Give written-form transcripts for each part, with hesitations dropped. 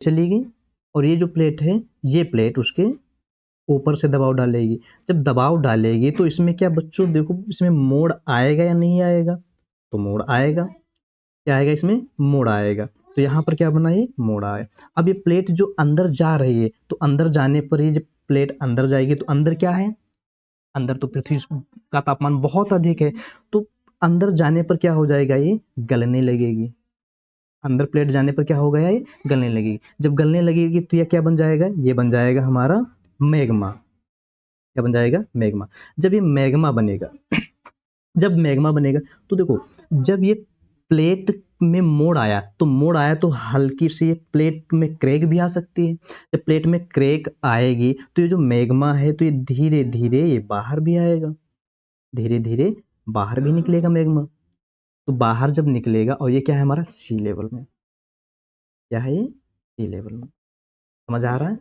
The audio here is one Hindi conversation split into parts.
चली गई और ये जो प्लेट है ये प्लेट उसके ऊपर से दबाव डालेगी। जब दबाव डालेगी तो इसमें क्या बच्चों देखो इसमें मोड़ आएगा या नहीं आएगा? तो मोड़ आएगा। क्या आएगा इसमें? मोड़ आएगा। तो यहाँ पर क्या बना ये मोड़ आया। अब ये प्लेट जो अंदर जा रही है तो अंदर जाने पर ये जब प्लेट अंदर जाएगी तो अंदर क्या है? अंदर तो पृथ्वी का तापमान बहुत अधिक है, तो अंदर जाने पर क्या हो जाएगा? ये गलने लगेगी। अंदर प्लेट जाने पर क्या हो गया? ये गलने लगेगी। जब गलने लगेगी तो ये क्या बन जाएगा? ये बन जाएगा हमारा मैग्मा। क्या बन जाएगा? मैग्मा। जब ये मैग्मा बनेगा जब मैग्मा बनेगा तो देखो जब ये प्लेट में मोड़ आया तो मोड़ आया तो हल्की सी प्लेट में क्रैक भी आ सकती है। जब प्लेट में क्रैक आएगी तो ये जो मैग्मा है तो ये धीरे धीरे ये बाहर भी आएगा, धीरे धीरे बाहर भी निकलेगा मैग्मा। तो बाहर जब निकलेगा और ये क्या है हमारा? सी लेवल में। क्या है ये? सी लेवल में। समझ आ रहा है?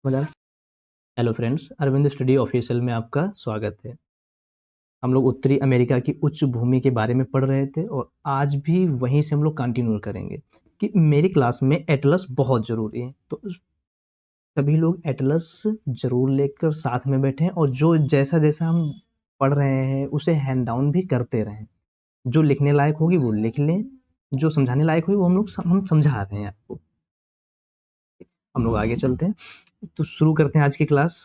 समझ आ रहा है? Hello friends, Arvind study official में आपका स्वागत है। हम लोग उत्तरी अमेरिका की उच्च भूमि के बारे में पढ़ रहे थे और आज भी वहीं से हम लोग कंटिन्यू करेंगे कि मेरी क्लास में एटलस बहुत ज़रूरी है। तो सभी लोग एटलस ज़रूर लेकर साथ में बैठें और जो जैसा जैसा हम पढ़ रहे हैं उसे हैंड डाउन भी करते रहें। जो लिखने लायक होगी वो लिख लें, जो समझाने लायक होगी वो हम समझा रहे हैं आपको। हम लोग आगे चलते हैं, तो शुरू करते हैं आज की क्लास।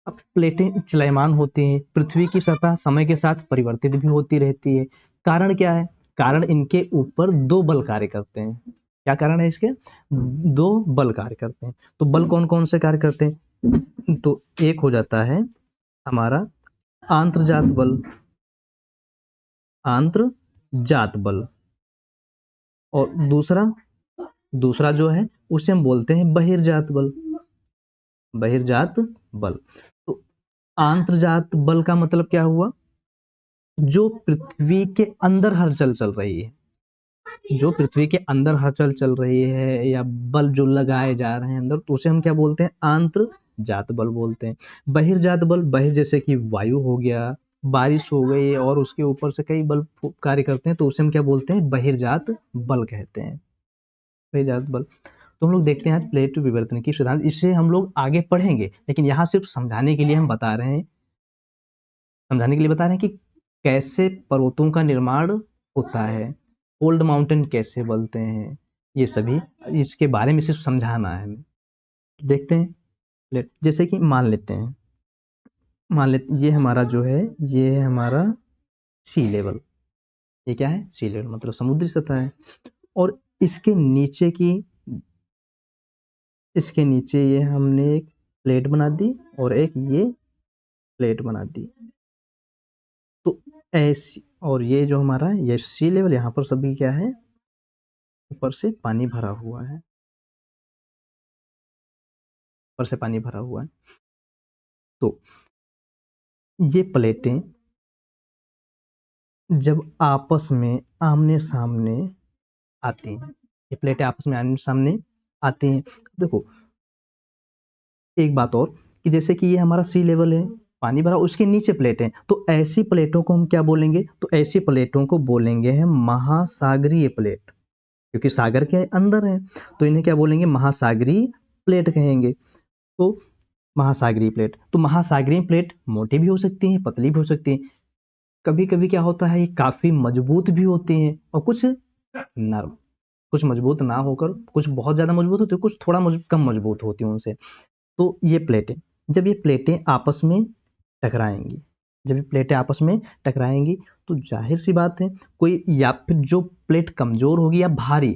अब प्लेटें चलायमान होती हैं, पृथ्वी की सतह समय के साथ परिवर्तित भी होती रहती है। कारण क्या है? कारण इनके ऊपर दो बल कार्य करते हैं। क्या कारण है इसके? दो बल कार्य करते हैं। तो बल कौन कौन से कार्य करते हैं? तो एक हो जाता है हमारा आंतरजात बल, आंतरजात बल, और दूसरा जो है उसे हम बोलते हैं बहिर्जात बल, बहिर्जात बल। तो आंतरजात बल का मतलब क्या हुआ? जो पृथ्वी के अंदर हलचल चल रही है, जो पृथ्वी के अंदर हलचल चल रही है या बल जो लगाए जा रहे हैं अंदर, तो उसे हम क्या बोलते हैं? आंतरजात बल बोलते हैं। बहिर्जात बल, बहिर जैसे कि वायु हो गया, बारिश हो गई और उसके ऊपर से कई बल कार्य करते हैं, तो उसे हम क्या बोलते हैं? बहिर्जात बल कहते हैं, बहिर्जात बल। तो हम लोग देखते हैं आज प्लेट विवर्तन की सिद्धांत, इसे हम लोग आगे पढ़ेंगे लेकिन यहाँ सिर्फ समझाने के लिए हम बता रहे हैं, समझाने के लिए बता रहे हैं कि कैसे पर्वतों का निर्माण होता है, कोल्ड माउंटेन कैसे बनते हैं, ये सभी इसके बारे में सिर्फ समझाना है हमें। देखते हैं, जैसे कि मान लेते हैं, ये हमारा जो है ये है हमारा सी लेवल। ये क्या है? सी लेवल मतलब समुद्री सतह है। और इसके नीचे ये हमने एक प्लेट बना दी और एक ये प्लेट बना दी। तो ऐसी, और ये जो हमारा ये सी लेवल, यहाँ पर सभी क्या है? ऊपर से पानी भरा हुआ है, ऊपर से पानी भरा हुआ है। तो ये प्लेटें जब आपस में आमने सामने आती हैं, ये प्लेटें आपस में आमने सामने आती हैं। देखो एक बात और कि जैसे कि ये हमारा सी लेवल है, पानी भरा, उसके नीचे प्लेटें, तो ऐसी प्लेटों को हम क्या बोलेंगे? तो ऐसी प्लेटों को बोलेंगे हम महासागरीय प्लेट, क्योंकि सागर के अंदर है तो इन्हें क्या बोलेंगे? महासागरीय प्लेट कहेंगे। तो महासागरीय प्लेट, तो महासागरीय प्लेट मोटी भी हो सकती है, पतली भी हो सकती है। कभी कभी क्या होता है ये काफी मजबूत भी होती हैं और कुछ नर्म, कुछ मजबूत ना होकर कुछ बहुत ज्यादा मजबूत होती है, कुछ थोड़ा कम मजबूत होती है उनसे। तो ये प्लेटें, जब ये प्लेटें आपस में टकराएंगी, जब ये प्लेटें आपस में टकराएंगी तो जाहिर सी बात है कोई, या फिर जो प्लेट कमजोर होगी या भारी,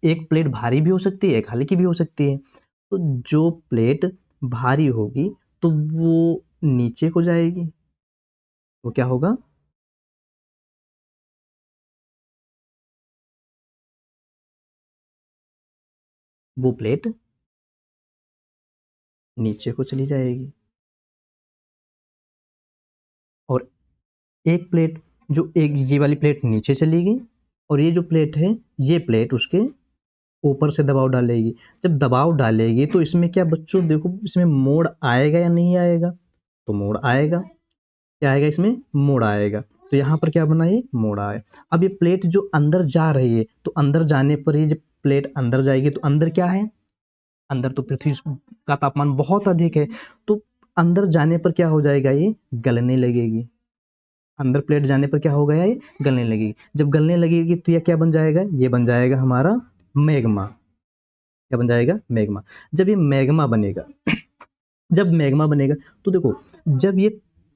एक प्लेट भारी भी हो सकती है एक हल्की भी हो सकती है। तो जो प्लेट भारी होगी तो वो नीचे को जाएगी, वो क्या होगा? वो प्लेट नीचे को चली जाएगी। और एक प्लेट, जो एक ये वाली प्लेट नीचे चली गई और ये जो प्लेट है ये प्लेट उसके ऊपर से दबाव डालेगी। जब दबाव डालेगी तो इसमें क्या बच्चों देखो इसमें मोड़ आएगा या नहीं आएगा? तो मोड़ आएगा। क्या आएगा? इसमें मोड़ आएगा। तो यहाँ पर क्या बना, ये मोड़ा है। अब ये प्लेट जो अंदर जा रही है, तो अंदर जाने पर ये जब प्लेट अंदर जाएगी तो अंदर क्या है, अंदर तो पृथ्वी का तापमान बहुत अधिक है, तो अंदर जाने पर क्या हो जाएगा, ये गलने लगेगी। अंदर प्लेट जाने पर क्या होगा, ये गलने लगेगी। जब गलने लगेगी तो ये क्या बन जाएगा, ये बन जाएगा हमारा मैग्मा। क्या बन जाएगा, मैग्मा। जब ये मैग्मा बनेगा, जब मैग्मा बनेगा तो देखो, जब ये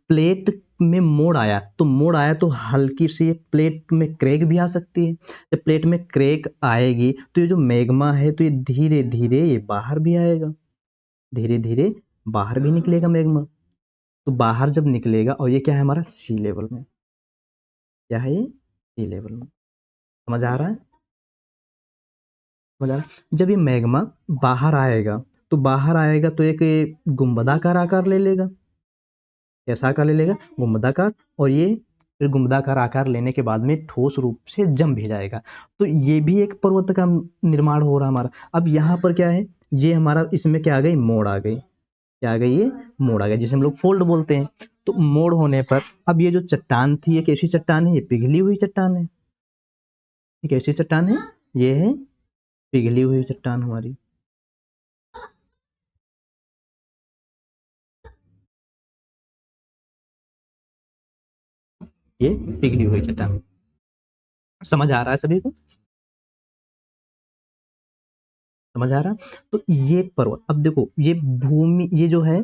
प्लेट में मोड़ आया, तो मोड़ आया तो हल्की सी प्लेट में क्रैक भी आ सकती है। जब प्लेट में क्रैक आएगी तो ये जो मैग्मा है, तो ये धीरे धीरे ये बाहर भी आएगा, धीरे धीरे बाहर भी निकलेगा मैग्मा। तो बाहर जब निकलेगा, और ये क्या है हमारा सी लेवल में, क्या है ये सी लेवल में। समझ आ रहा है, समझ आ रहा है। जब ये मैग्मा बाहर आएगा, तो बाहर आएगा तो एक गुंबदाकार आकार ले लेगा। कैसा आकार ले लेगा, गुंबदाकार। और ये फिर गुंबदाकार आकार लेने के बाद में ठोस रूप से जम भी जाएगा। तो ये भी एक पर्वत का निर्माण हो रहा हमारा। अब यहाँ पर क्या है, ये हमारा इसमें क्या आ गई, मोड़ आ गई। क्या आ गई, ये मोड़ आ गया, जिसे हम लोग फोल्ड बोलते हैं। तो मोड़ होने पर अब ये जो चट्टान थी, ये कैसी चट्टान है, ये पिघली हुई चट्टान है। ये कैसी चट्टान है, ये है पिघली हुई चट्टान हमारी। ये पिघली हुई चट्टान। समझ आ रहा है सभी को, समझ आ रहा। तो ये पर्वत, अब देखो ये भूमि, ये जो है,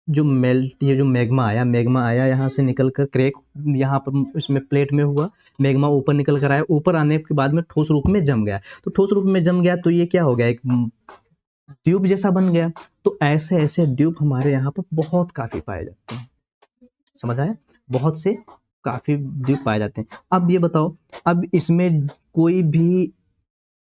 जो मेल्ट, ये जो मैग्मा आया, मैग्मा आया यहाँ से निकल कर क्रैक यहाँ पर इसमें प्लेट में हुआ, मैग्मा ऊपर निकल कर आया, ऊपर आने के बाद में ठोस रूप में जम गया। तो ठोस रूप में जम गया तो ये क्या हो गया, एक द्वीप जैसा बन गया। तो ऐसे ऐसे द्वीप हमारे यहाँ पर बहुत काफी पाए जाते हैं। समझ आया, बहुत से काफी द्वीप पाए जाते हैं। अब ये बताओ, अब इसमें कोई भी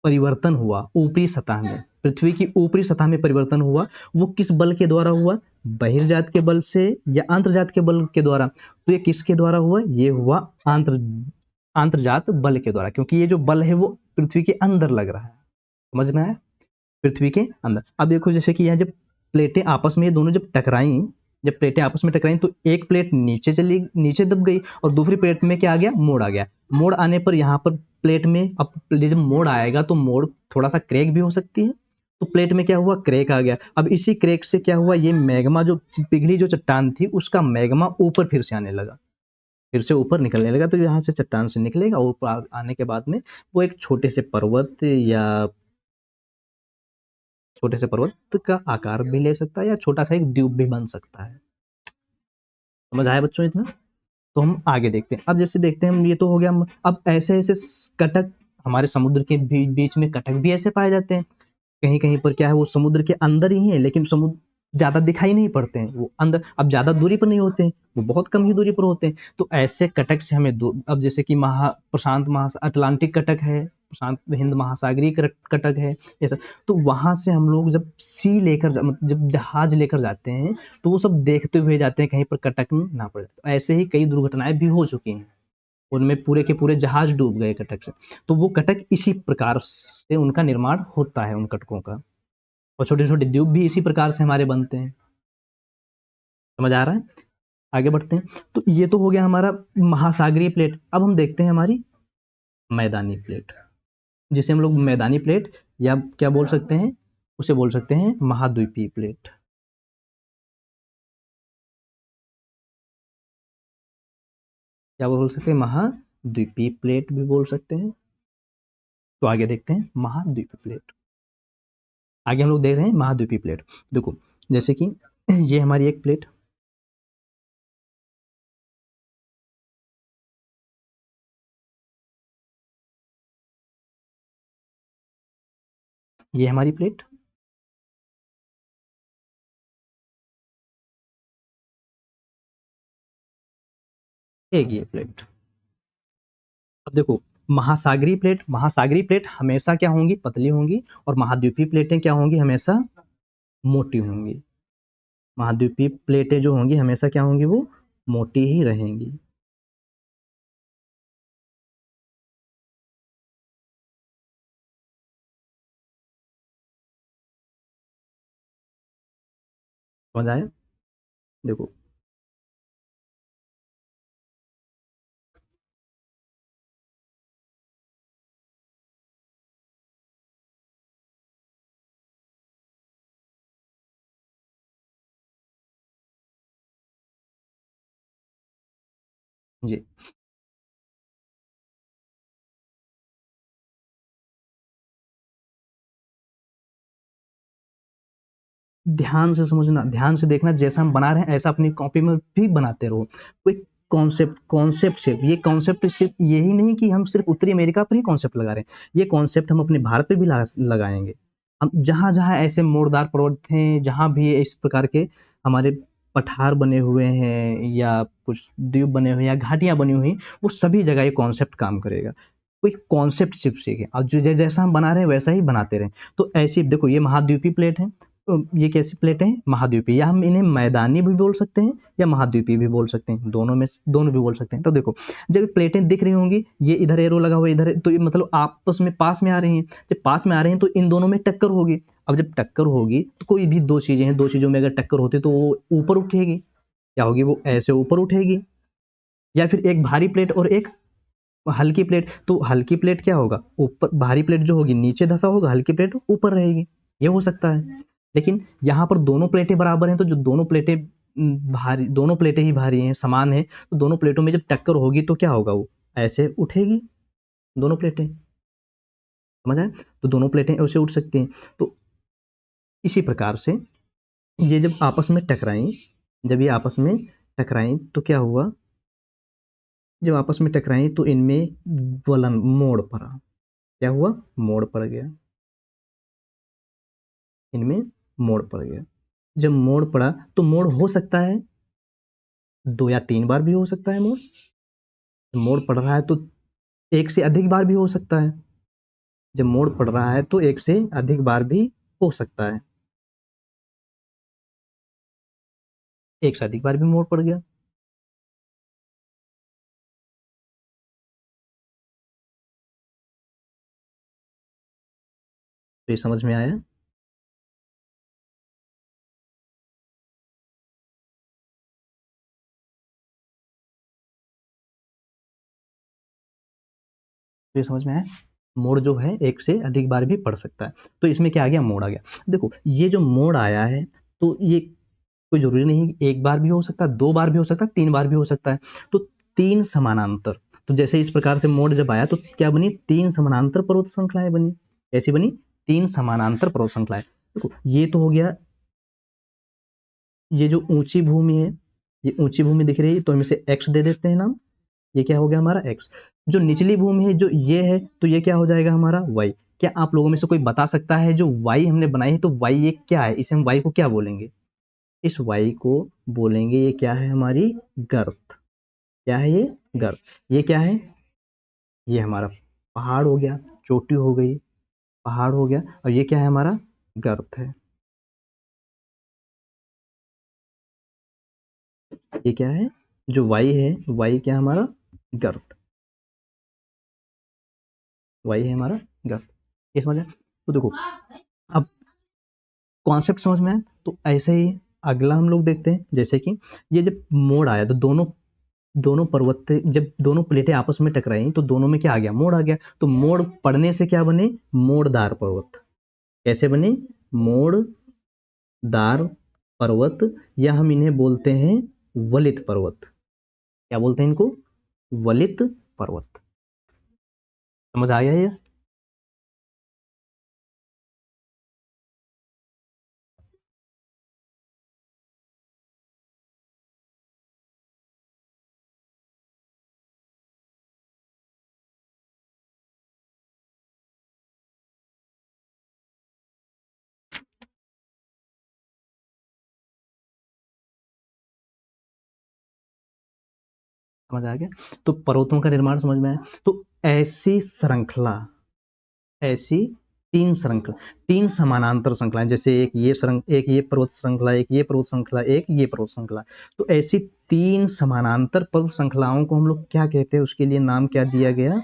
परिवर्तन हुआ ऊपरी सतह में, पृथ्वी की ऊपरी सतह में परिवर्तन हुआ, वो किस बल के द्वारा हुआ, बहिर्जात के बल से या आंतरजात के बल के द्वारा। तो ये किसके द्वारा हुआ, ये हुआ आंतरजात बल के द्वारा, क्योंकि ये जो बल है वो पृथ्वी के अंदर लग रहा है। समझ में आया, पृथ्वी के अंदर। अब देखो जैसे कि यहाँ जब प्लेटें आपस में, ये दोनों जब टकराई, जब प्लेटें आपस में टकराई, तो एक प्लेट नीचे चली, नीचे दब गई, और दूसरी प्लेट में क्या आ गया, मोड़ आ गया। मोड़ आने पर यहाँ पर प्लेट में, अब जब मोड़ आएगा तो मोड़ थोड़ा सा क्रैक भी हो सकती है। तो प्लेट में क्या हुआ, क्रैक आ गया। अब इसी क्रैक से क्या हुआ, ये मैग्मा जो पिघली जो चट्टान थी, उसका मैग्मा ऊपर फिर से आने लगा, फिर से ऊपर निकलने लगा। तो यहाँ से चट्टान से निकलेगा, और ऊपर आने के बाद में वो एक छोटे से पर्वत या छोटे से पर्वत का आकार भी ले सकता है, या छोटा सा एक द्वीप भी बन सकता है। समझ आया बच्चों इतना। तो हम आगे देखते हैं। अब जैसे देखते हैं हम, ये तो हो गया अब ऐसे ऐसे कटक, हमारे समुद्र के बीच में कटक भी ऐसे पाए जाते हैं। कहीं कहीं पर क्या है, वो समुद्र के अंदर ही है, लेकिन समुद्र ज्यादा दिखाई नहीं पड़ते हैं, वो अंदर, अब ज्यादा दूरी पर नहीं होते हैं, वो बहुत कम ही दूरी पर होते हैं। तो ऐसे कटक से हमें अब जैसे कि प्रशांत अटलांटिक कटक है, प्रशांत हिंद महासागरीय कटक है, ये सब। तो वहां से हम लोग जब मतलब जब जहाज लेकर जाते हैं, तो वो सब देखते हुए जाते हैं, कहीं पर कटक ना पड़ जाए। तो ऐसे ही कई दुर्घटनाएं भी हो चुकी हैं, उनमें पूरे के पूरे जहाज डूब गए कटक से। तो वो कटक इसी प्रकार से उनका निर्माण होता है, उन कटकों का। और छोटे छोटे द्वीप भी इसी प्रकार से हमारे बनते हैं। समझ आ रहा है, आगे बढ़ते हैं। तो ये तो हो गया हमारा महासागरीय प्लेट। अब हम देखते हैं हमारी मैदानी प्लेट, जिसे हम लोग मैदानी प्लेट, या क्या बोल सकते हैं, उसे बोल सकते हैं महाद्वीपीय प्लेट। क्या बोल सकते हैं, महाद्वीपीय प्लेट भी बोल सकते हैं। तो आगे देखते हैं महाद्वीपीय प्लेट। आगे हम लोग देख रहे हैं महाद्वीपीय प्लेट। देखो जैसे कि ये हमारी एक प्लेट, ये हमारी प्लेट, एक ये प्लेट। अब देखो, महासागरीय प्लेट हमेशा क्या होंगी, पतली होंगी, और महाद्वीपीय प्लेटें क्या होंगी, हमेशा मोटी होंगी। महाद्वीपीय प्लेटें जो होंगी हमेशा क्या होंगी, वो मोटी ही रहेंगी। समझ आया, देखो जी ध्यान से समझना, ध्यान से देखना, जैसा हम बना रहे हैं ऐसा अपनी कॉपी में भी बनाते रहो। कोई कॉन्सेप्ट कॉन्सेप्ट सिर्फ ये कॉन्सेप्ट सिर्फ यही नहीं कि हम सिर्फ उत्तरी अमेरिका पर ही कॉन्सेप्ट लगा रहे हैं, ये कॉन्सेप्ट हम अपने भारत पे भी लगाएंगे। हम जहाँ जहाँ ऐसे मोड़दार पर्वत हैं, जहाँ भी इस प्रकार के हमारे पठार बने हुए हैं या कुछ द्वीप बने हुए हैं या घाटियां बनी हुई, वो सभी जगह ये कॉन्सेप्ट काम करेगा। कोई कॉन्सेप्ट सिर्फ सीखे और जो जैसा हम बना रहे हैं वैसा ही बनाते रहें। तो ऐसी देखो ये महाद्वीपीय प्लेट है, ये कैसी प्लेटें हैं? महाद्वीपीय, या हम इन्हें मैदानी भी बोल सकते हैं या महाद्वीपीय भी बोल सकते हैं, दोनों में दोनों भी बोल सकते हैं। तो देखो जब प्लेटें दिख रही होंगी, ये इधर एरो लगा हुआ है इधर, तो ये मतलब आपस में पास में आ रही हैं। जब पास में आ रहे हैं तो इन दोनों में टक्कर होगी। अब जब टक्कर होगी तो कोई भी दो चीजें हैं, दो चीजों में अगर टक्कर होती तो वो ऊपर उठेगी, क्या होगी? वो ऐसे ऊपर उठेगी। या फिर एक भारी प्लेट और एक हल्की प्लेट, तो हल्की प्लेट क्या होगा? ऊपर, भारी प्लेट जो होगी नीचे धंसा होगा, हल्की प्लेट ऊपर रहेगी। ये हो सकता है। लेकिन यहाँ पर दोनों प्लेटें बराबर हैं, तो जो दोनों प्लेटें भारी, दोनों प्लेटें ही भारी हैं, समान हैं, तो दोनों प्लेटों में जब टक्कर होगी तो क्या होगा? वो ऐसे उठेगी दोनों प्लेटें, समझ आया? तो दोनों प्लेटें ऐसे उठ सकती हैं। तो इसी प्रकार से ये जब आपस में टकराई, जब ये आपस में टकराई तो क्या हुआ? जब आपस में टकराई तो इनमें वलन, मोड़ पड़ा। क्या हुआ? मोड़ पड़ गया, इनमें मोड़ पड़ गया। जब मोड़ पड़ा तो मोड़ हो सकता है 2 या 3 बार भी हो सकता है मोड़। मोड़ पड़ रहा है तो 1 से अधिक बार भी हो सकता है। जब मोड़ पड़ रहा है तो 1 से अधिक बार भी हो सकता है। 1 से अधिक बार भी मोड़ पड़ गया। तो ये समझ में आया? तो ये समझ में आया? मोड़ जो है 1 से अधिक बार भी पड़ सकता है। तो इसमें क्या आ गया? मोड़ आ गया। देखो ये जो मोड़ आया है तो ये कोई ज़रूरी नहीं कि 1 बार भी हो सकता है, 2 बार भी हो सकता है, 3 बार भी हो सकता है। तो 3 समानांतर, तो जैसे इस प्रकार से मोड़ जब आया तो क्या बनी? 3 समानांतर पर्वत श्रृंखलाएँ बनी। कैसी बनी? 3 समानांतर पर्वत श्रृंखलाएँ। देखो ये तो हो गया, ये जो ऊँची भूमि है, ये ऊँची भूमि दिख रही है तो हम इसे x दे देते हैं नाम। ये क्या हो गया हमारा? x। जो निचली भूमि है जो ये है तो ये क्या हो जाएगा हमारा? y। क्या आप लोगों में से कोई बता सकता है जो y हमने बनाई है तो y ये क्या है? इसे हम y को क्या बोलेंगे? इस y को बोलेंगे, ये क्या है? हमारी गर्त। क्या है ये? गर्त। ये क्या है? ये हमारा पहाड़ हो गया, चोटी हो गई, पहाड़ हो गया, और ये क्या है? हमारा गर्त है। ये क्या है? जो y है, y क्या है हमारा? गर्त। y है हमारा गर्त। ये समझ आया? तो देखो अब कॉन्सेप्ट समझ में आया? तो ऐसे ही अगला हम लोग देखते हैं, जैसे कि ये जब मोड़ आया तो दोनों दोनों पर्वत, जब दोनों प्लेटें आपस में टकराई तो दोनों में क्या आ गया? मोड़ आ गया। तो मोड़ पड़ने से क्या बने? मोड़दार पर्वत। कैसे बने? मोड़दार पर्वत, या हम इन्हें बोलते हैं वलित पर्वत। क्या बोलते हैं इनको? वलित पर्वत। समझ आ गया ये? समझ आ गया? तो पर्वतों का निर्माण समझ में आया? तो ऐसी श्रृंखला, ऐसी 3 श्रृंखला, 3 समानांतर श्रृंखलाएं, जैसे एक ये पर्वत श्रृंखला, एक ये पर्वत श्रृंखला, एक ये पर्वत श्रृंखला। तो ऐसी 3 समानांतर पर्वत श्रृंखलाओं को हम लोग क्या कहते हैं? उसके लिए नाम क्या दिया गया?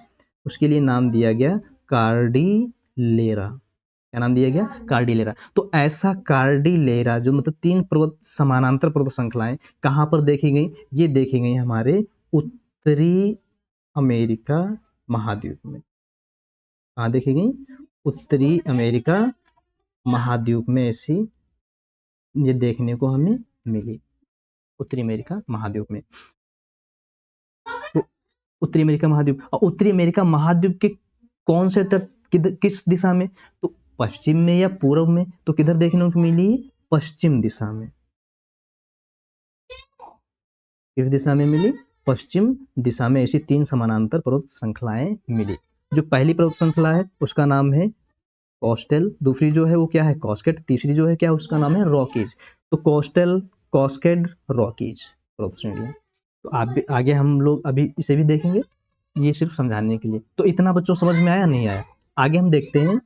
उसके लिए नाम दिया गया कार्डिलेरा। क्या नाम दिया गया? कार्डिलेरा। तो ऐसा कार्डिलेरा जो मतलब 3 पर्वत, समानांतर पर्वत श्रृंखलाएं कहाँ पर देखी गई? ये देखी गई हमारे उत्तरी अमेरिका महाद्वीप में। कहाँ देखी गई? उत्तरी अमेरिका महाद्वीप में ऐसी ये देखने को हमें मिली, उत्तरी अमेरिका महाद्वीप में। तो उत्तरी अमेरिका महाद्वीप। और उत्तरी अमेरिका महाद्वीप के कौन से तट किस दिशा में? तो पश्चिम में या पूर्व में? तो किधर देखने को मिली? पश्चिम दिशा में। किस दिशा में मिली? पश्चिम दिशा में ऐसी 3 समानांतर पर्वत श्रृंखलाएं मिली। जो पहली पर्वत श्रृंखला है उसका नाम है कोस्टल, दूसरी जो है वो क्या है? कॉस्केड, तीसरी जो है क्या? उसका नाम है रॉकीज। तो कोस्टल, कॉस्केड, रॉकीज पर्वत श्रेणियां। तो आगे हम लोग अभी इसे भी देखेंगे, ये सिर्फ समझाने के लिए। तो इतना बच्चों समझ में आया नहीं आया? आगे हम देखते हैं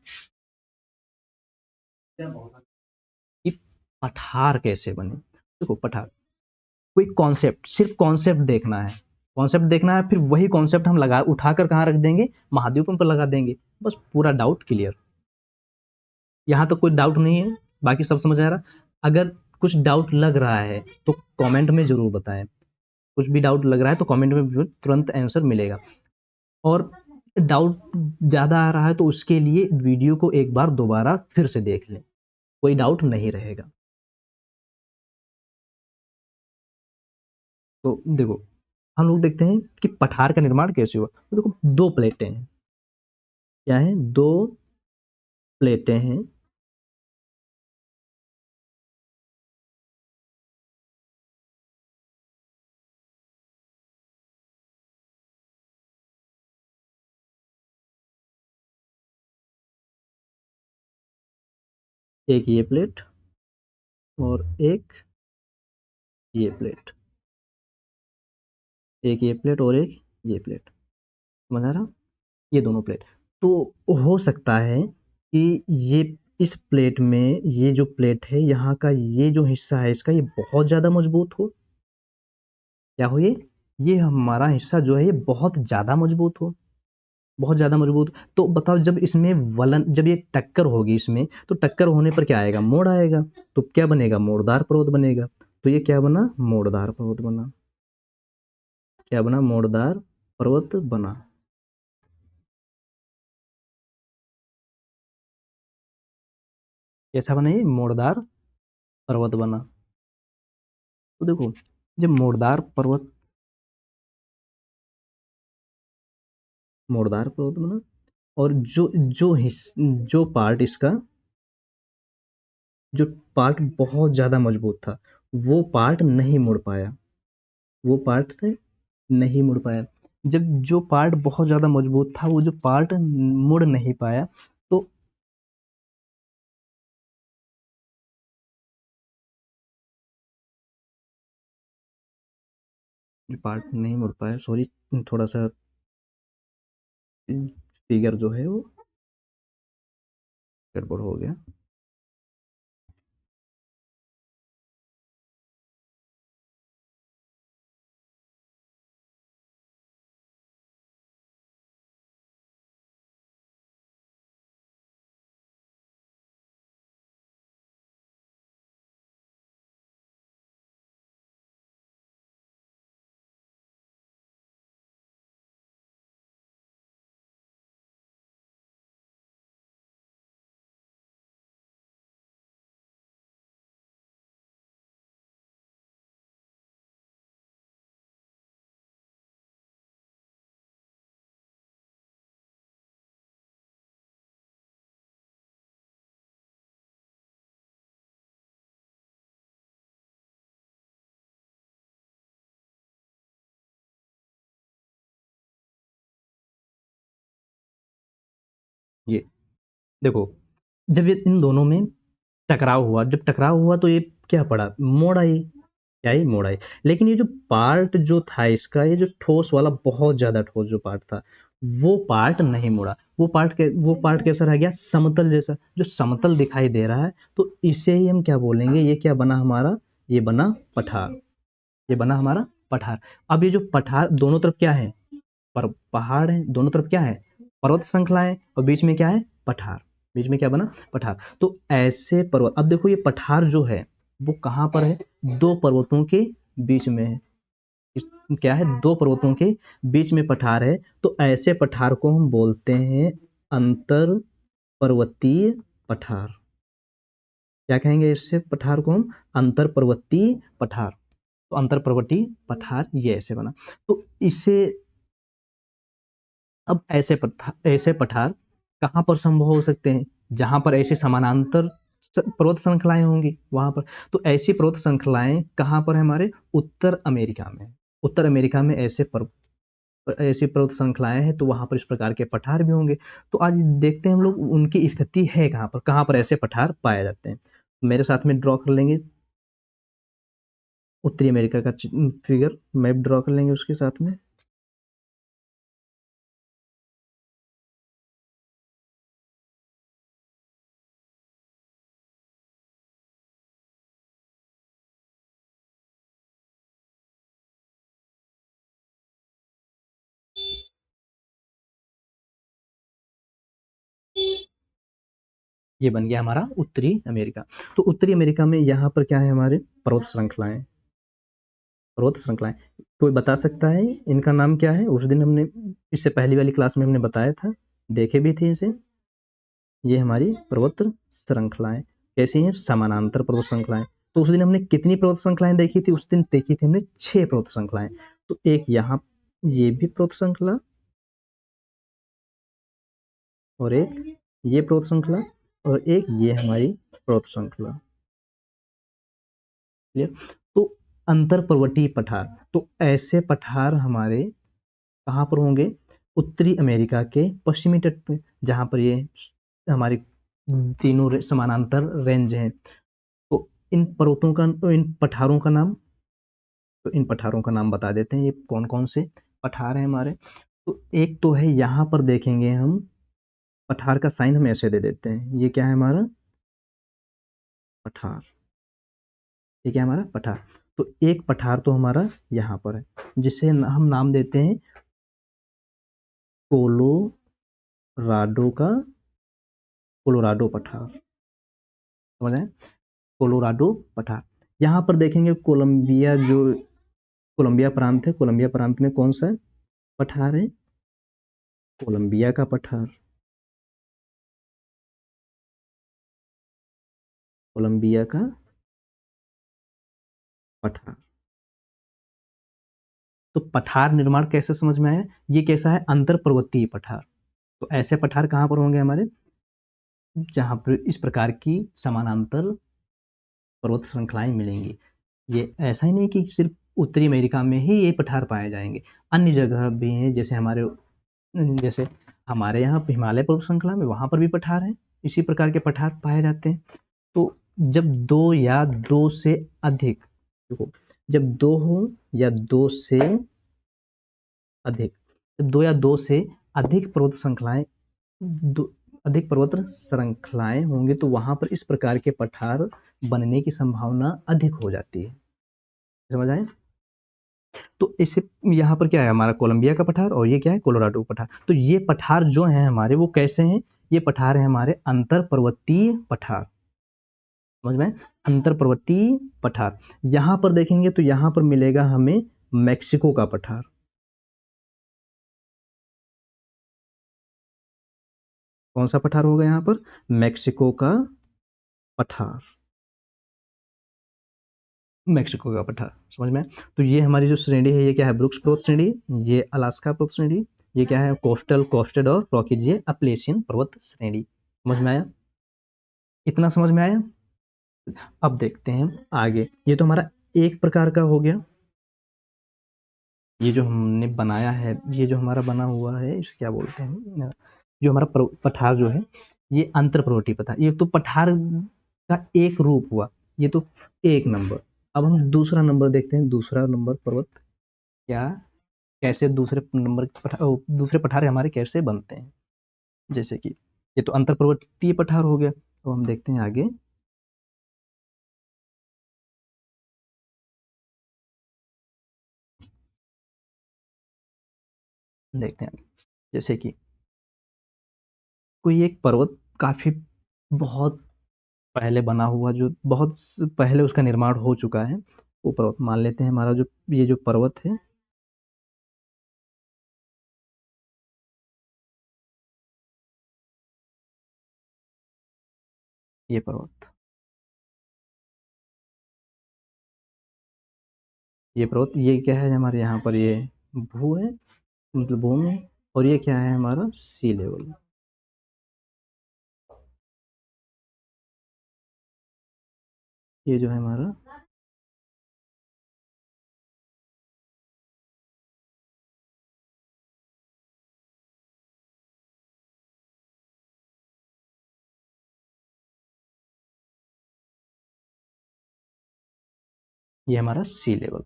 कि पठार कैसे बने। देखो पठार कोई कॉन्सेप्ट, सिर्फ कॉन्सेप्ट देखना है, कॉन्सेप्ट देखना है, फिर वही कॉन्सेप्ट हम लगा उठाकर कहाँ रख देंगे? महाद्वीपों पर लगा देंगे। बस पूरा डाउट क्लियर। यहाँ तक कोई डाउट नहीं है, बाकी सब समझ आ रहा। अगर कुछ डाउट लग रहा है तो कमेंट में जरूर बताएं। कुछ भी डाउट लग रहा है तो कमेंट में तुरंत आंसर मिलेगा। और डाउट ज़्यादा आ रहा है तो उसके लिए वीडियो को एक बार दोबारा फिर से देख लें, कोई डाउट नहीं रहेगा। तो देखो हम लोग देखते हैं कि पठार का निर्माण कैसे हुआ। तो देखो 2 प्लेटें हैं। क्या है? 2 प्लेटें हैं। एक ये प्लेट और एक ये प्लेट, एक ये प्लेट और एक ये प्लेट। समझ आ रहा? ये दोनों प्लेट। तो हो सकता है कि ये इस प्लेट में ये जो प्लेट है यहाँ का ये जो हिस्सा है इसका ये बहुत ज़्यादा मजबूत हो। क्या हो ये हमारा हिस्सा जो है ये बहुत ज़्यादा मजबूत हो, बहुत ज़्यादा मजबूत। तो बताओ जब इसमें वलन, जब ये टक्कर होगी इसमें, तो टक्कर होने पर क्या आएगा? मोड़ आएगा। तो क्या बनेगा? मोड़दार पर्वत बनेगा। तो ये क्या बना? मोड़दार पर्वत बना। क्या बना? मोड़दार पर्वत बना। कैसा बना? ये मोड़दार पर्वत बना। तो देखो जब मोड़दार पर्वत बना, और जो पार्ट इसका, जो पार्ट बहुत ज्यादा मजबूत था वो पार्ट नहीं मुड़ पाया, वो पार्ट नहीं मुड़ पाया। जब जो पार्ट बहुत ज्यादा मजबूत था वो जो पार्ट मुड़ नहीं पाया, तो जो पार्ट नहीं मुड़ पाया, सॉरी थोड़ा सा फिगर जो है वो गड़बड़ हो गया। ये देखो जब ये इन दोनों में टकराव हुआ, जब टकराव हुआ तो ये क्या पड़ा? मोड़ आई। क्या? ये मोड़ आई। लेकिन ये जो पार्ट जो था इसका, ये जो ठोस वाला बहुत ज्यादा ठोस जो पार्ट था वो पार्ट नहीं मुड़ा। वो पार्ट कैसा रह गया? समतल जैसा, जो समतल दिखाई दे रहा है। तो इसे ही हम क्या बोलेंगे? ये क्या बना हमारा? ये बना पठार। ये बना हमारा पठार। अब ये जो पठार दोनों तरफ क्या है? पर पहाड़ है, दोनों तरफ क्या है? पर्वत श्रृंखला है, और बीच में क्या है? पठार। बीच में क्या बना? पठार। तो ऐसे पर्वत, अब देखो ये पठार जो है वो कहाँ पर है? 2 पर्वतों के बीच में है। क्या है? 2 पर्वतों के बीच में पठार है। तो ऐसे पठार को हम बोलते हैं अंतर पर्वतीय पठार। क्या कहेंगे इससे पठार को हम? अंतर पर्वतीय पठार। तो अंतर पर्वतीय पठार ये ऐसे बना। तो इसे अब ऐसे पठार कहाँ पर संभव हो सकते हैं? जहां पर ऐसे समानांतर पर्वत श्रृंखलाएं होंगी वहां पर। तो ऐसी पर्वत श्रृंखलाएं कहाँ पर है हमारे? उत्तर अमेरिका में। उत्तर अमेरिका में ऐसी पर्वत श्रृंखलाएं हैं, तो वहां पर इस प्रकार के पठार भी होंगे। तो आज देखते हैं हम लोग उनकी स्थिति है कहाँ पर ऐसे पठार पाए जाते हैं। मेरे साथ में ड्रॉ कर लेंगे उत्तरी अमेरिका का फिगर, मैप ड्रॉ कर लेंगे उसके साथ में। ये बन गया हमारा उत्तरी अमेरिका। तो उत्तरी अमेरिका में यहाँ पर क्या है हमारे? पर्वत श्रृंखलाएं। कोई बता सकता है इनका नाम क्या है? उस दिन हमने, इससे पहली वाली क्लास में हमने बताया था, देखे भी थे इसे। ये हमारी पर्वत श्रृंखलाएं कैसी हैं? समानांतर पर्वत श्रृंखलाएं। तो उस दिन हमने कितनी पर्वत श्रृंखलाएं देखी थी? उस दिन देखी थी हमने 6 पर्वत श्रृंखलाएं। तो एक यहाँ ये भी पर्वत श्रृंखला, और एक ये पर्वत श्रृंखला, और एक ये हमारी पर्वत श्रृंखला। क्लियर? तो अंतर पर्वतीय पठार, तो ऐसे पठार हमारे कहाँ पर होंगे? उत्तरी अमेरिका के पश्चिमी तट पे, जहाँ पर ये हमारी तीनों समानांतर रेंज हैं। तो इन पठारों का नाम, तो इन पठारों का नाम बता देते हैं, ये कौन कौन से पठार हैं हमारे। तो एक तो है, यहाँ पर देखेंगे हम, पठार का साइन हम ऐसे दे देते हैं, ये क्या है हमारा? पठार। ये क्या है हमारा? पठार। तो एक पठार तो हमारा यहाँ पर है, जिसे हम नाम देते हैं कोलोराडो का, कोलोराडो पठार। समझ आए? कोलोराडो पठार। यहाँ पर देखेंगे कोलंबिया प्रांत है, कोलंबिया प्रांत में कौन सा पठार है? कोलंबिया का पठार। कोलंबिया का पठार। तो पठार निर्माण कैसे समझ में आया? ये कैसा है? अंतर पर्वतीय पठार। तो ऐसे पठार कहाँ पर होंगे हमारे? जहां पर इस प्रकार की समानांतर पर्वत श्रृंखलाएं मिलेंगी। ये ऐसा ही नहीं कि सिर्फ उत्तरी अमेरिका में ही ये पठार पाए जाएंगे, अन्य जगह भी हैं, जैसे हमारे यहाँ हिमालय पर्वत श्रृंखला में, वहां पर भी पठार हैं, इसी प्रकार के पठार पाए जाते हैं। तो जब दो या दो से अधिक, देखो, जब दो हो या दो से अधिक, जब दो या दो से अधिक पर्वत श्रृंखलाएं, अधिक पर्वत श्रृंखलाएं होंगे, तो वहां पर इस प्रकार के पठार बनने की संभावना अधिक हो जाती है। समझ आए? तो इसे, यहाँ पर क्या है हमारा? कोलंबिया का पठार, और ये क्या है? कोलोराडो पठार। तो ये पठार जो हैं हमारे, वो कैसे हैं? ये पठार है हमारे अंतर पर्वतीय पठार। समझ में? अंतर पर्वतीय पठार। यहाँ पर देखेंगे तो यहाँ पर मिलेगा हमें मैक्सिको का पठार। कौन सा पठार होगा यहाँ पर? मैक्सिको का पठार। मैक्सिको का पठार। समझ में? तो ये हमारी जो श्रेणी है, ये क्या है? ब्रुक्स पर्वत श्रेणी, ये अलास्का पर्वत श्रेणी, ये क्या है? कोस्टेड और रॉकीज, ये अपलेशियन पर्वत श्रेणी। समझ में आया? इतना समझ में आया? अब देखते हैं आगे। ये तो हमारा एक प्रकार का हो गया, ये जो हमने बनाया है, ये जो हमारा बना हुआ है, इसे क्या बोलते हैं? जो हमारा पठार जो है, ये अंतर पर्वतीय पठार, ये तो पठार का एक रूप हुआ, ये तो एक नंबर। अब हम दूसरा नंबर देखते हैं, दूसरा नंबर पर्वत क्या, कैसे दूसरे पठार हमारे कैसे बनते हैं। जैसे कि ये तो अंतर पर्वतीय पठार हो गया। तो हम देखते हैं आगे, देखते हैं आगे। जैसे कि कोई एक पर्वत काफी बहुत पहले बना हुआ, जो बहुत पहले उसका निर्माण हो चुका है, वो पर्वत मान लेते हैं हमारा, जो ये जो पर्वत है, ये पर्वत, ये पर्वत, ये क्या है हमारे यहाँ पर? ये भू है, मतलब भूमि है। और ये क्या है हमारा सी लेवल। ये जो है हमारा ये हमारा सी लेवल।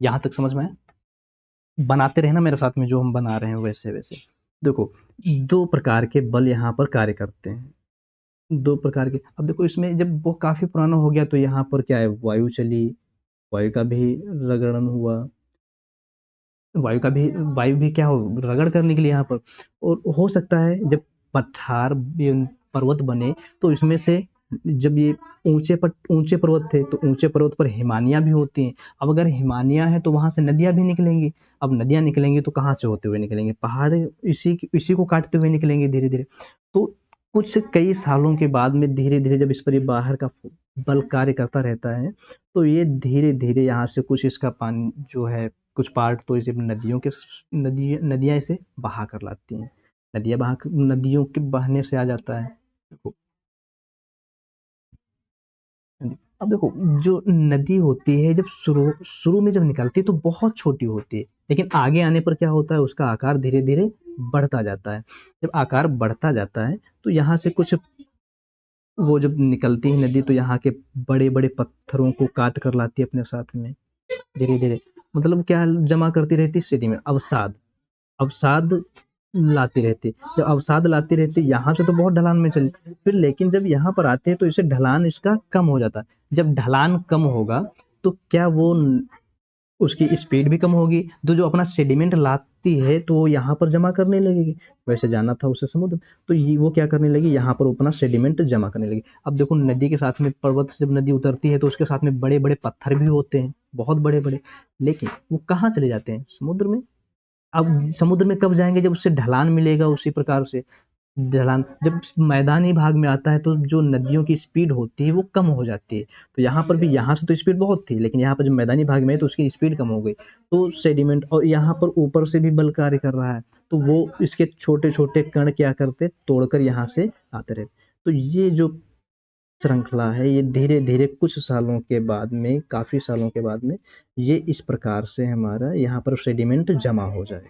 यहाँ तक समझ में आया? बनाते रहे ना मेरे साथ में, जो हम बना रहे हैं वैसे वैसे। देखो, दो प्रकार के बल यहाँ पर कार्य करते हैं, दो प्रकार के। अब देखो इसमें जब वो काफी पुराना हो गया तो यहाँ पर क्या है, वायु चली, वायु का भी रगड़न हुआ, वायु का भी, वायु भी क्या हो रगड़ करने के लिए यहाँ पर। और हो सकता है जब पठार पर्वत बने तो इसमें से, जब ये ऊंचे पर्वत थे तो ऊंचे पर्वत पर हिमानियां भी होती हैं। अब अगर हिमानियां हैं तो वहां से नदियां भी निकलेंगी। अब नदियां निकलेंगी तो कहाँ से होते हुए निकलेंगे, पहाड़ इसी को काटते हुए निकलेंगे धीरे धीरे। तो कुछ कई सालों के बाद में धीरे धीरे जब इस पर ये बाहर का बल कार्य करता रहता है तो ये धीरे धीरे यहाँ से कुछ इसका पानी जो है, कुछ पार्ट तो इसे नदियों के, नदियां इसे बहा कर लाती हैं। नदियों के बहने से आ जाता है। देखो, अब देखो, जो नदी होती है जब शुरू शुरू में जब निकलती है तो बहुत छोटी होती है, लेकिन आगे आने पर क्या होता है, उसका आकार धीरे धीरे बढ़ता जाता है। जब आकार बढ़ता जाता है तो यहाँ से कुछ, वो जब निकलती है नदी तो यहाँ के बड़े बड़े पत्थरों को काट कर लाती है अपने साथ में धीरे धीरे। मतलब क्या जमा करती रहती है सेडिमेंट, अवसाद, अवसाद लाती रहती। जब अवसाद लाती रहती यहाँ से तो बहुत ढलान में चली, फिर लेकिन जब यहाँ पर आते हैं तो इसे ढलान इसका कम हो जाता है। जब ढलान कम होगा तो क्या वो उसकी स्पीड भी कम होगी, तो जो अपना सेडिमेंट लाती है तो वो यहाँ पर जमा करने लगेगी। वैसे जाना था उसे समुद्र, तो ये वो क्या करने लगी, यहाँ पर अपना सेडिमेंट जमा करने लगी। अब देखो नदी के साथ में, पर्वत से जब नदी उतरती है तो उसके साथ में बड़े बड़े पत्थर भी होते हैं, बहुत बड़े बड़े, लेकिन वो कहाँ चले जाते हैं, समुद्र में। अब समुद्र में कब जाएंगे, जब उससे ढलान मिलेगा, उसी प्रकार से ढलान जब मैदानी भाग में आता है तो जो नदियों की स्पीड होती है वो कम हो जाती है। तो यहाँ पर भी, यहाँ से तो स्पीड बहुत थी, लेकिन यहाँ पर जब मैदानी भाग में है तो उसकी स्पीड कम हो गई। तो सेडिमेंट, और यहाँ पर ऊपर से भी बल कार्य कर रहा है, तो वो इसके छोटे छोटे कण क्या करते, तोड़कर यहाँ से आते रहे। तो ये जो श्रृंखला है ये धीरे धीरे कुछ सालों के बाद में, काफी सालों के बाद में, ये इस प्रकार से हमारा यहाँ पर सेडिमेंट जमा हो जाएगा।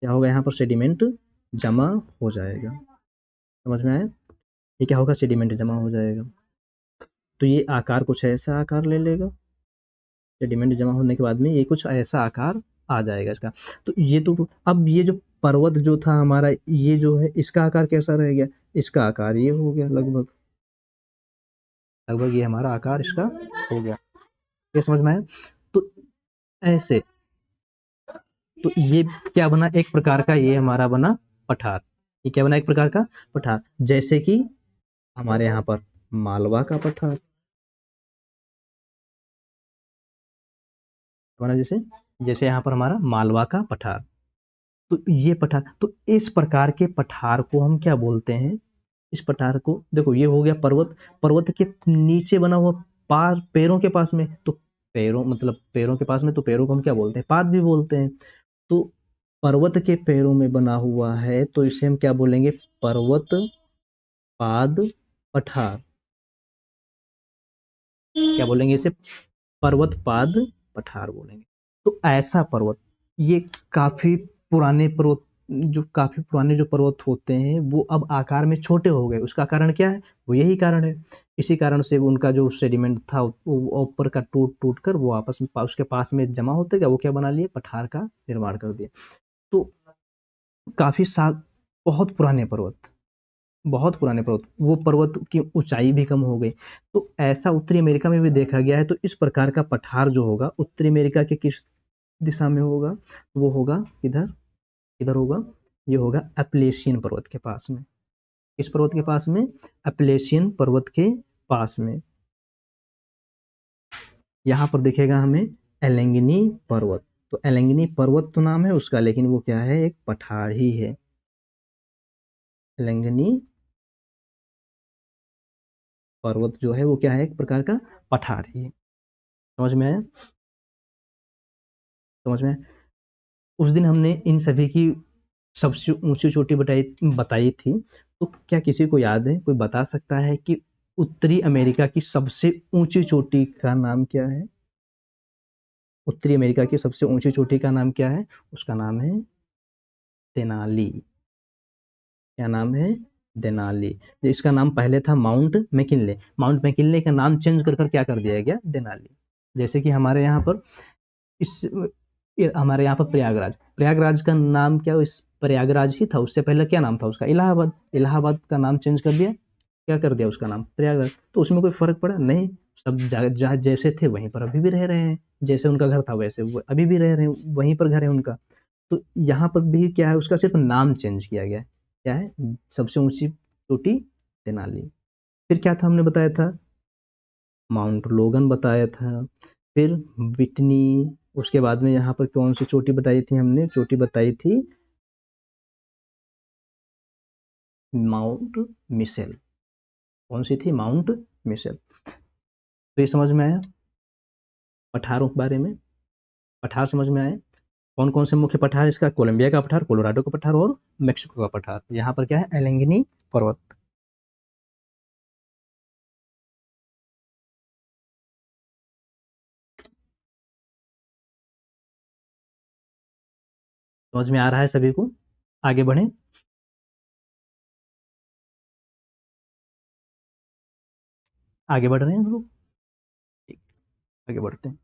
क्या होगा, यहाँ पर सेडिमेंट जमा हो जाएगा। समझ में आया? ये क्या होगा, सेडिमेंट जमा हो जाएगा। तो ये आकार कुछ ऐसा आकार ले लेगा, सेडिमेंट जमा होने के बाद में ये कुछ ऐसा आकार आ जाएगा इसका। तो ये तो, अब ये जो पर्वत जो था हमारा, ये जो है इसका आकार कैसा रह गया, इसका आकार ये हो गया लगभग, लगभग ये हमारा आकार इसका हो गया। ये समझ में आया? तो ऐसे, तो ये क्या बना, एक प्रकार का ये हमारा बना पठार। ये क्या बना, एक प्रकार का पठार, जैसे कि हमारे यहाँ पर मालवा का पठार बना, जैसे जैसे यहाँ पर हमारा मालवा का पठार। तो ये पठार, तो इस प्रकार के पठार को हम क्या बोलते हैं, इस पठार को, देखो ये हो गया पर्वत, पर्वत के नीचे बना हुआ, पास पैरों के पास में, तो पैरों मतलब पैरों के पास में, तो पैरों को हम क्या बोलते हैं, पाद भी बोलते हैं। तो पर्वत के पैरों में बना हुआ है तो इसे हम क्या बोलेंगे, पर्वत पाद पठार। क्या बोलेंगे इसे, पर्वत पाद पठार बोलेंगे। तो ऐसा पर्वत, ये काफी पुराने पर्वत, जो काफी पुराने जो पर्वत होते हैं वो अब आकार में छोटे हो गए, उसका कारण क्या है, वो यही कारण है। इसी कारण से उनका जो सेडिमेंट था वो ऊपर का टूट टूट कर वो आपस में उसके पास में जमा होते गया, वो क्या बना लिए, पठार का निर्माण कर दिया। तो काफी साल, बहुत पुराने पर्वत, बहुत पुराने पर्वत, वो पर्वत की ऊंचाई भी कम हो गई। तो ऐसा उत्तरी अमेरिका में भी देखा गया है। तो इस प्रकार का पठार जो होगा उत्तरी अमेरिका के किस दिशा में होगा, वो होगा इधर, इधर होगा, ये होगा एप्लेशियन पर्वत के पास में। इस पर्वत के पास में, एप्लेशियन पर्वत के पास में, यहाँ पर दिखेगा हमें एलेंगिनी पर्वत। तो एलेंगिनी पर्वत तो नाम है उसका, लेकिन वो क्या है, एक पठार ही है। एलेंगिनी पर्वत जो है वो क्या है, एक प्रकार का पठार ही है। समझ में आया? समझ में आया? उस दिन हमने इन सभी की सबसे ऊंची चोटी बताई थी, तो क्या किसी को याद है, कोई बता सकता है कि उत्तरी अमेरिका की सबसे ऊंची चोटी का नाम क्या है? उत्तरी अमेरिका की सबसे ऊंची चोटी का नाम क्या है? उसका नाम है देनाली। क्या नाम है? देनाली। इसका नाम पहले था माउंट मैकिनले। माउंट मैकिनले का नाम चेंज कर क्या कर दिया गया? देनाली। जैसे कि हमारे यहाँ पर इस हमारे यहाँ पर प्रयागराज, प्रयागराज का नाम क्या इस प्रयागराज ही था? उससे पहले क्या नाम था उसका? इलाहाबाद। इलाहाबाद का नाम चेंज कर दिया, क्या कर दिया? उसका नाम प्रयागराज। तो उसमें कोई फर्क पड़ा? नहीं। सब जहाँ जैसे थे वहीं पर अभी भी रह रहे हैं, जैसे उनका घर था वैसे वो अभी भी रह रहे हैं, वहीं पर घर है उनका। तो यहाँ पर भी क्या है, उसका सिर्फ नाम चेंज किया गया है। क्या है? सबसे ऊंची चोटी तेनाली। फिर क्या था हमने बताया था? माउंट लोगन बताया था। फिर विटनी। उसके बाद में यहाँ पर कौन सी चोटी बताई थी हमने? चोटी बताई थी माउंट मिशेल। कौन सी थी? Mount Mitchell. तो ये समझ में आया पठारों के बारे में? पठार समझ में आए? कौन कौन से मुख्य पठार? इसका कोलंबिया का पठार, कोलोराडो का पठार और मेक्सिको का पठार। यहाँ पर क्या है? एलेंगिनी पर्वत। समझ में आ रहा है सभी को? आगे बढ़े। आगे बढ़ रहे हैं हम लोग। आगे बढ़ते हैं।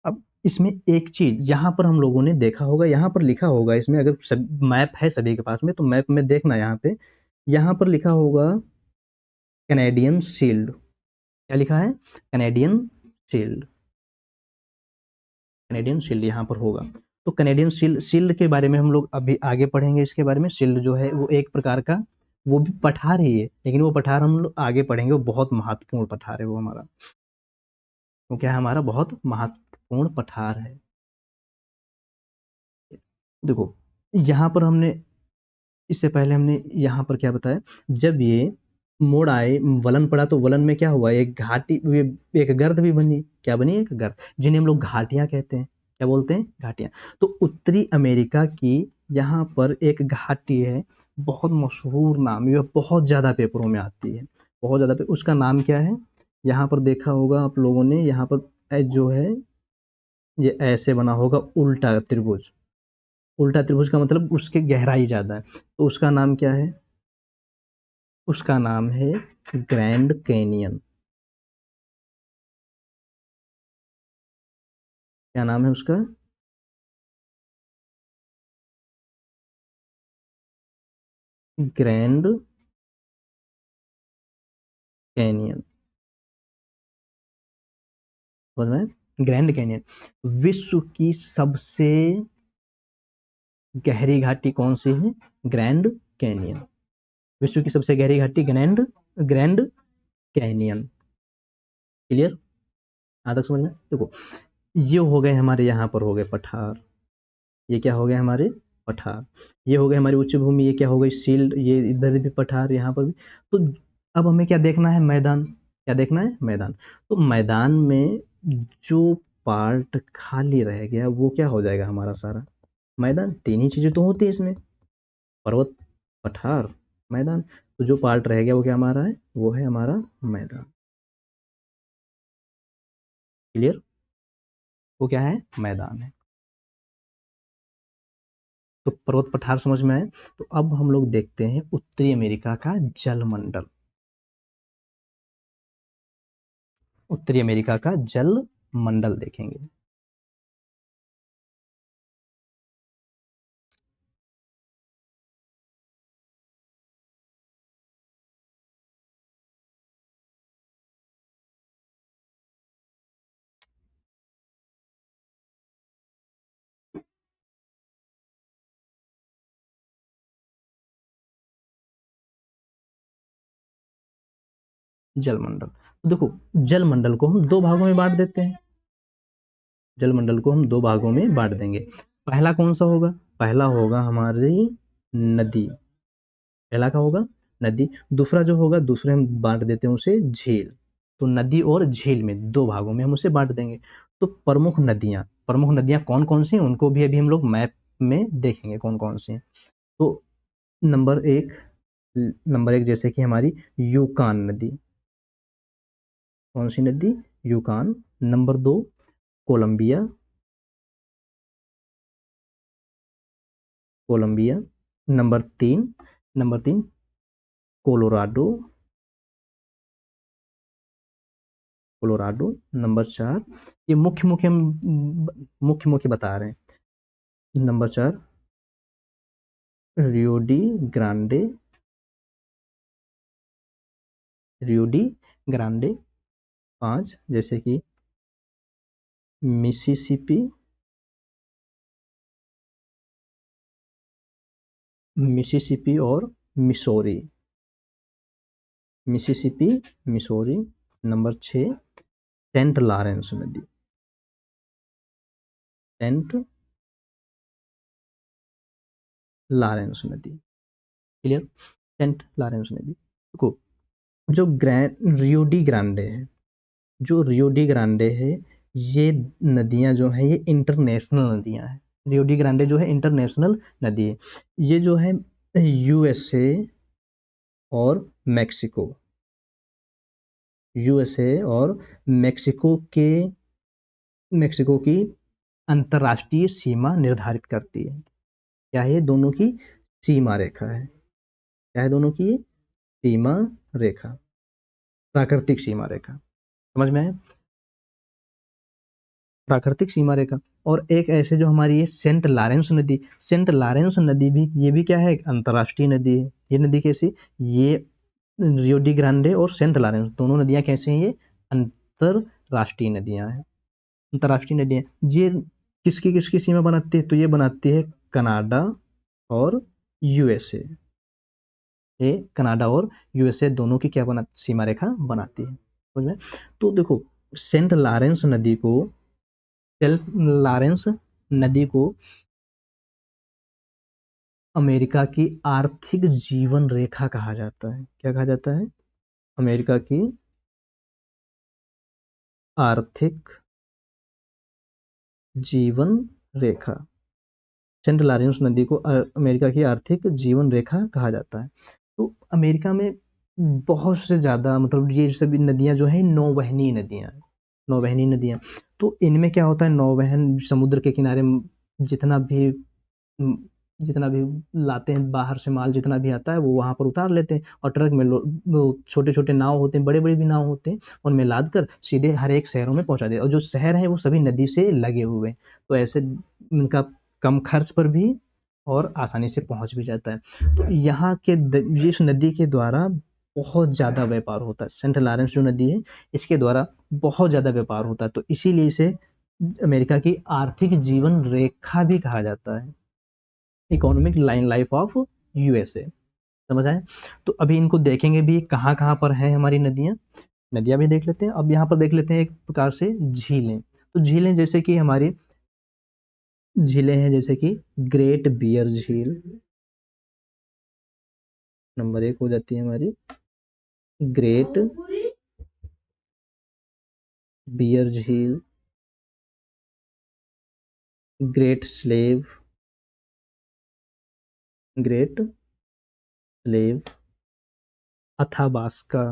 अब इसमें एक चीज यहाँ पर हम लोगों ने देखा होगा, यहाँ पर लिखा होगा इसमें, अगर मैप है सभी के पास में तो मैप में देखना, यहाँ पे यहाँ पर लिखा होगा कैनेडियन शील्ड। क्या लिखा है? Canadian shield. कैनेडियन शील्ड यहाँ पर होगा। तो कैनेडियन शील्ड, शील्ड के बारे में हम लोग अभी आगे पढ़ेंगे। इसके बारे में शील्ड जो है वो एक प्रकार का, वो भी पठार ही है, लेकिन वो पठार हम लोग आगे पढ़ेंगे। वो बहुत महत्वपूर्ण पठार है वो हमारा। वो क्या है? हमारा बहुत महत्वपूर्ण पठार है। देखो, यहाँ पर हमने, इससे पहले हमने यहाँ पर क्या बताया? जब ये मोड़ आए, वलन पड़ा, तो वलन में क्या हुआ? एक घाटी, एक गर्त भी बनी। क्या बनी? एक गर्त, जिन्हें हम लोग घाटियां कहते हैं। क्या बोलते हैं? घाटियां। तो उत्तरी अमेरिका की यहाँ पर एक घाटी है, बहुत मशहूर नाम, ये बहुत ज्यादा पेपरों में आती है, बहुत ज्यादा उसका नाम क्या है? यहाँ पर देखा होगा आप लोगों ने, यहाँ पर जो है ये ऐसे बना होगा उल्टा त्रिभुज। उल्टा त्रिभुज का मतलब उसकी गहराई ज्यादा है, तो उसका नाम क्या है? उसका नाम है ग्रैंड कैनियन। क्या नाम है उसका? Grand canyon. समझ में? Grand canyon. विश्व की सबसे गहरी घाटी कौन सी है? Grand canyon. विश्व की सबसे गहरी घाटी ग्रैंड, ग्रैंड कैनियन। क्लियर? यहाँ तक समझ में? देखो, ये हो गए हमारे, यहाँ पर हो गए पठार। ये क्या हो गए? हमारे पठार। ये हो गए हमारी उच्च भूमि। ये क्या हो गई? शील्ड। ये इधर भी पठार, यहाँ पर भी। तो अब हमें क्या देखना है? मैदान। क्या देखना है? मैदान। तो मैदान में जो पार्ट खाली रह गया वो क्या हो जाएगा? हमारा सारा मैदान। तीन ही चीजें तो होती है इसमें, पर्वत, पठार, मैदान। तो जो पार्ट रह गया वो क्या हमारा है? वो है हमारा मैदान। क्लियर? वो क्या है? मैदान है। तो पर्वत पठार समझ में आए। तो अब हम लोग देखते हैं उत्तरी अमेरिका का जलमंडल। उत्तरी अमेरिका का जल मंडल देखेंगे। जलमंडल, तो देखो, जलमंडल को हम दो भागों में बांट देते हैं। जलमंडल को हम दो भागों में बांट देंगे। पहला कौन सा होगा? पहला होगा हमारी नदी। पहला का होगा नदी। दूसरा जो होगा, दूसरे हम बांट देते हैं उसे झील। तो नदी और झील में दो भागों में हम उसे बांट देंगे। तो प्रमुख नदियां कौन कौन सी हैं उनको भी अभी हम लोग मैप में देखेंगे कौन कौन सी हैं। तो नंबर एक जैसे कि हमारी यूकान नदी। कौन सी नदी? यूकान। Number 2 Columbia. नंबर तीन कोलोराडो। नंबर 4, ये मुख्य मुख्य बता रहे हैं। Number 4 Rio de Grande. Rio de Grande. 5 जैसे कि मिसिसिपी। और Missouri. Mississippi, Missouri. Number 6 Saint Lawrence नदी। सेंट लॉरेंस नदी। क्लियर? सेंट लॉरेंस नदी को जो रियो डी ग्रांडे है, ये नदियां जो है ये इंटरनेशनल नदियां हैं। रियो डी ग्रांडे जो है इंटरनेशनल नदी है। ये जो है यूएसए और मैक्सिको और मैक्सिको की अंतर्राष्ट्रीय सीमा निर्धारित करती है। क्या है? दोनों की सीमा रेखा है। क्या है? दोनों की सीमा रेखा, प्राकृतिक सीमा रेखा। समझ में आया? प्राकृतिक सीमा रेखा। और एक ऐसे जो हमारी ये सेंट लॉरेंस नदी भी, ये भी क्या है? एक अंतर्राष्ट्रीय नदी है। ये नदी कैसी? ये रियो डी ग्रांडे और सेंट लॉरेंस दोनों नदियां कैसे हैं? ये अंतर्राष्ट्रीय नदियां हैं। अंतर्राष्ट्रीय नदियां ये किसकी किसकी सीमा बनाती है? तो ये बनाती है कनाडा और यूएसए। ये कनाडा और यूएसए दोनों की क्या बना सीमा रेखा बनाती है। समझ में? तो देखो सेंट लॉरेंस नदी को अमेरिका की आर्थिक जीवन रेखा कहा जाता है। क्या कहा जाता है? अमेरिका की आर्थिक जीवन रेखा। सेंट लॉरेंस नदी को अमेरिका की आर्थिक जीवन रेखा कहा जाता है। तो अमेरिका में बहुत से ज़्यादा, मतलब ये सभी नदियां जो है नौवहनीय नदियां। तो इनमें क्या होता है? नौवहन समुद्र के किनारे जितना भी जितना भी लाते हैं बाहर से माल, जितना भी आता है वो वहां पर उतार लेते हैं और ट्रक में छोटे छोटे नाव होते हैं, बड़े बड़े भी नाव होते हैं, उनमें लाद कर सीधे हर एक शहरों में पहुंचा देते हैं। और जो शहर हैं वो सभी नदी से लगे हुए हैं, तो ऐसे इनका कम खर्च पर भी और आसानी से पहुंच भी जाता है। तो यहाँ के इस नदी के द्वारा बहुत ज्यादा व्यापार होता है। सेंट लॉरेंस जो नदी है इसके द्वारा बहुत ज्यादा व्यापार होता है, तो इसीलिए इसे अमेरिका की आर्थिक जीवन रेखा भी कहा जाता है। Economic line life of USA. समझ आए? तो अभी इनको देखेंगे भी कहाँ कहाँ पर है हमारी नदियां भी देख लेते हैं। अब यहाँ पर देख लेते हैं एक प्रकार से झीलें। तो झीलें जैसे कि हमारी झीलें हैं जैसे कि ग्रेट बियर झील नंबर 1 हो जाती है हमारी। ग्रेट बियर झील, ग्रेट स्लेव अथाबास्का,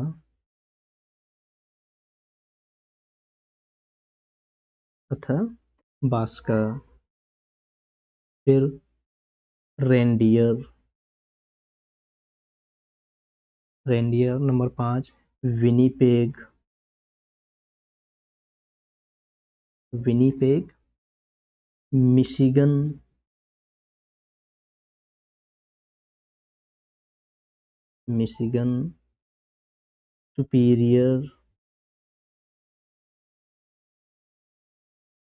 फिर reindeer number 5 Winnipeg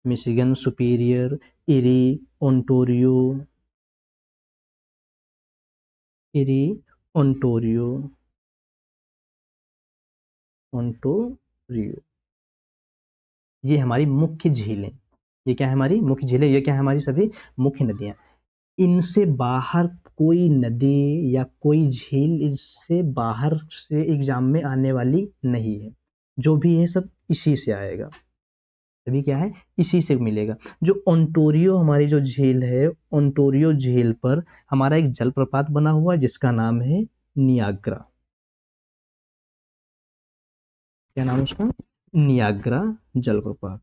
Michigan superior eri Ontario Ontario. ये हमारी मुख्य झीलें। ये क्या है? हमारी मुख्य झीलें। ये क्या है? हमारी सभी मुख्य नदियां। इनसे बाहर कोई नदी या कोई झील इससे बाहर से एग्जाम में आने वाली नहीं है। जो भी है सब इसी से आएगा। सभी क्या है, इसी से मिलेगा। जो ओंटारियो हमारी जो झील है, ओंटारियो झील पर हमारा एक जलप्रपात बना हुआ है जिसका नाम है नियाग्रा। क्या नाम है उसका? नियाग्रा जलप्रपात।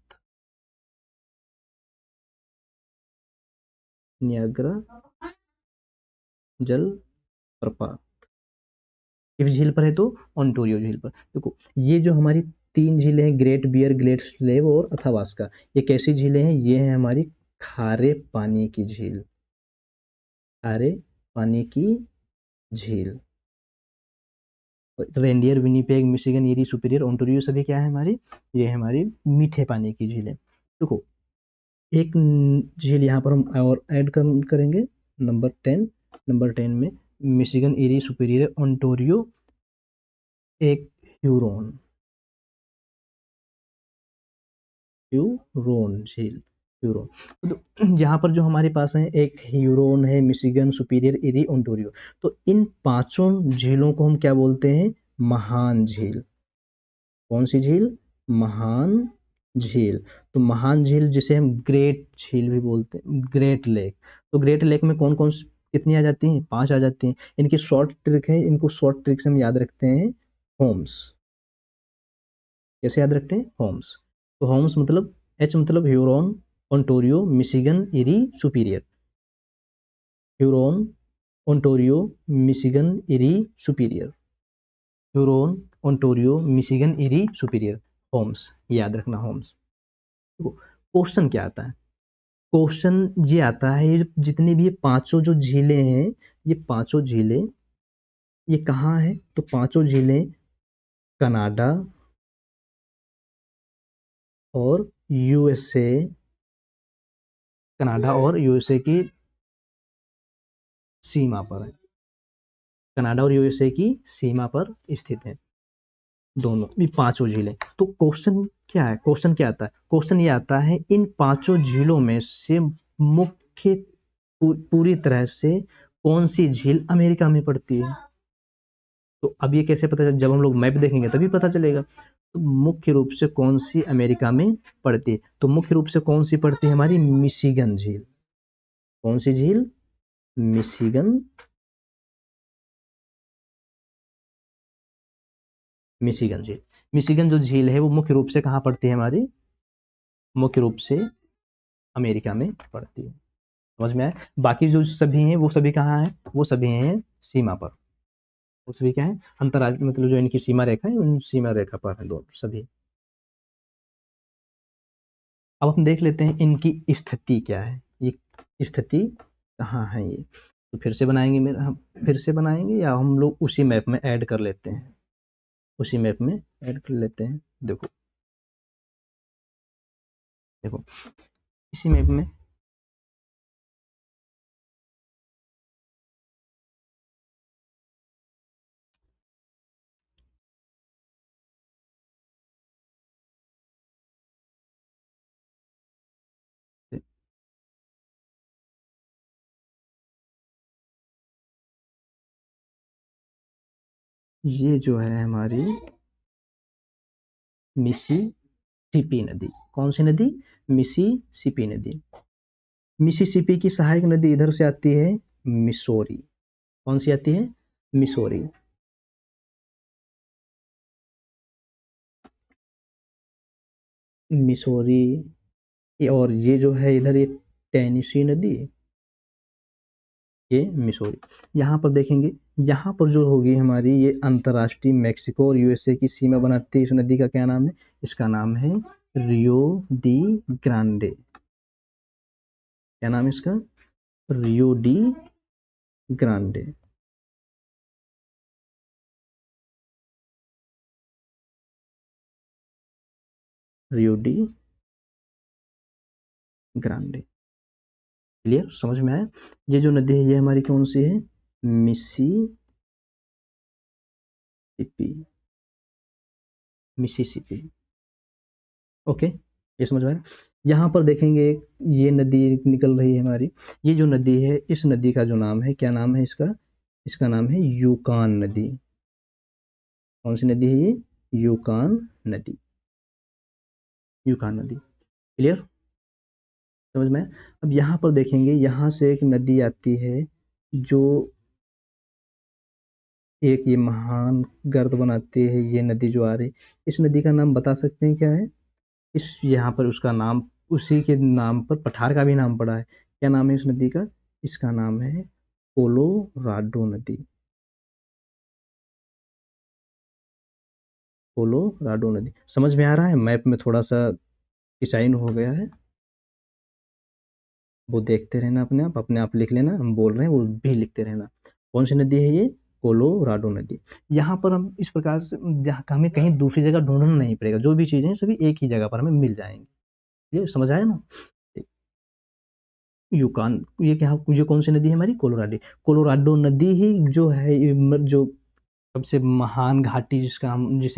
नियाग्रा जलप्रपात किस झील पर है? तो ओंटारियो झील पर। देखो ये जो हमारी तीन झीलें हैं, ग्रेट बियर, ग्रेट स्लेव और अथावास्का, ये कैसी झीलें हैं? ये है हमारी खारे पानी की झील, खारे पानी की झील। Reindeer, Winnipeg, Michigan, eerie, superior, Ontario सभी क्या है हमारी? ये है हमारी मीठे पानी की झीलें। देखो एक झील यहाँ पर हम और ऐड करेंगे, नंबर 10। नंबर 10 में मिशिगन, ईरी, सुपीरियर, ओंटारियो, एक ह्यूरोन, ह्यूरोन झील, ह्यूरोन। तो यहाँ पर जो हमारे पास है, एक ह्यूरोन है, मिशिगन, सुपीरियर, इरी, ओंटारियो। तो इन पांचों झीलों को हम क्या बोलते हैं? महान झील। कौन सी झील? महान झील। तो महान झील जिसे हम ग्रेट झील भी बोलते हैं, ग्रेट लेक। तो ग्रेट लेक में कौन कौन कितनी आ जाती हैं? 5 आ जाती हैं। इनकी शॉर्ट ट्रिक है, इनको शॉर्ट ट्रिक से हम याद रखते हैं, होम्स। कैसे याद रखते हैं? होम्स। तो होम्स मतलब, एच मतलब Huron, Ontario, Michigan, eri, superior. Huron, Ontario, Michigan, eri, superior. Huron, Ontario, Michigan, eri, superior. Holmes, याद रखना होम्स। तो क्वेश्चन क्या आता है? क्वेश्चन ये आता है, ये जितनी भी ये पांचों जो झीलें हैं, ये पांचों झीलें ये कहाँ है? तो पांचों झीलें कनाडा और यूएसए, कनाडा और यूएसए की सीमा पर है। कनाडा और यूएसए की सीमा पर स्थित है दोनों भी पांचों झीलें। तो क्वेश्चन क्या है? क्वेश्चन क्या आता है? क्वेश्चन ये आता है, इन पांचों झीलों में से मुख्य पूरी तरह से कौन सी झील अमेरिका में पड़ती है? तो अब ये कैसे पता चले? जब हम लोग मैप देखेंगे तभी पता चलेगा। तो मुख्य रूप से कौन सी अमेरिका में पड़ती है? तो मुख्य रूप से कौन सी पड़ती है? हमारी मिशिगन झील। कौन सी झील? मिशिगन, मिशिगन झील। मिशिगन जो झील है वो मुख्य रूप से कहाँ पड़ती है हमारी? मुख्य रूप से अमेरिका में पड़ती है। समझ में आया? बाकी जो सभी हैं वो सभी कहाँ हैं? वो सभी हैं सीमा पर। वो सभी क्या है? अंतर्राष्ट्रीय, मतलब जो इनकी सीमा रेखा है उन सीमा रेखा पर है दोनों सभी। अब हम देख लेते हैं इनकी स्थिति क्या है, ये स्थिति कहाँ है ये। तो फिर से बनाएंगे, मेरा हम फिर से बनाएंगे या हम लोग उसी मैप में ऐड कर लेते हैं? उसी मैप में ऐड कर लेते हैं। देखो देखो इसी मैप में ये जो है हमारी मिसिसिपी नदी। कौन सी नदी? मिसिसिपी नदी। मिसिसिपी की सहायक नदी इधर से आती है, मिसौरी। कौन सी आती है? मिसौरी। मिसौरी। और ये जो है इधर, ये टेनिसी नदी, ये मिसौरी। यहाँ पर देखेंगे, यहाँ पर जो होगी हमारी, ये अंतर्राष्ट्रीय मेक्सिको और यूएसए की सीमा बनाती है। इस नदी का क्या नाम है? इसका नाम है रियो डी ग्रांडे। क्या नाम है इसका? रियो de Grande. Rio de Grande. Clear? समझ में आया? ये जो नदी है ये हमारी कौन सी है? मिसिसिपी। मिसिसिपी। ओके, ये समझ में आया? यहाँ पर देखेंगे, ये नदी निकल रही है हमारी। ये जो नदी है, इस नदी का जो नाम है, क्या नाम है इसका? इसका नाम है यूकान नदी। कौन सी नदी है ये? यूकान नदी। यूकान नदी। क्लियर, समझ में? अब यहाँ पर देखेंगे, यहाँ से एक नदी आती है जो एक ये महान गर्त बनाती है, ये नदी जो आ रही, इस नदी का नाम बता सकते हैं क्या है? इस यहाँ पर उसका नाम, उसी के नाम पर पठार का भी नाम पड़ा है। क्या नाम है इस नदी का? इसका नाम है कोलोराडो नदी। कोलोराडो नदी समझ में आ रहा है? मैप में थोड़ा सा डिजाइन हो गया है, वो देखते रहना, अपने आप लिख लेना, हम बोल रहे हैं वो भी लिखते रहना। कौन सी नदी है ये? कोलोराडो नदी। यहाँ पर हम इस प्रकार से, जहाँ हमें कहीं दूसरी जगह ढूंढना नहीं पड़ेगा, जो भी चीजें सभी एक ही जगह पर हमें मिल जाएंगी। ये समझ आया ना? यूकान, ये क्या, ये कौन सी नदी है हमारी? कोलोराडो। कोलोराडो नदी ही जो है जो सबसे महान घाटी, जिसे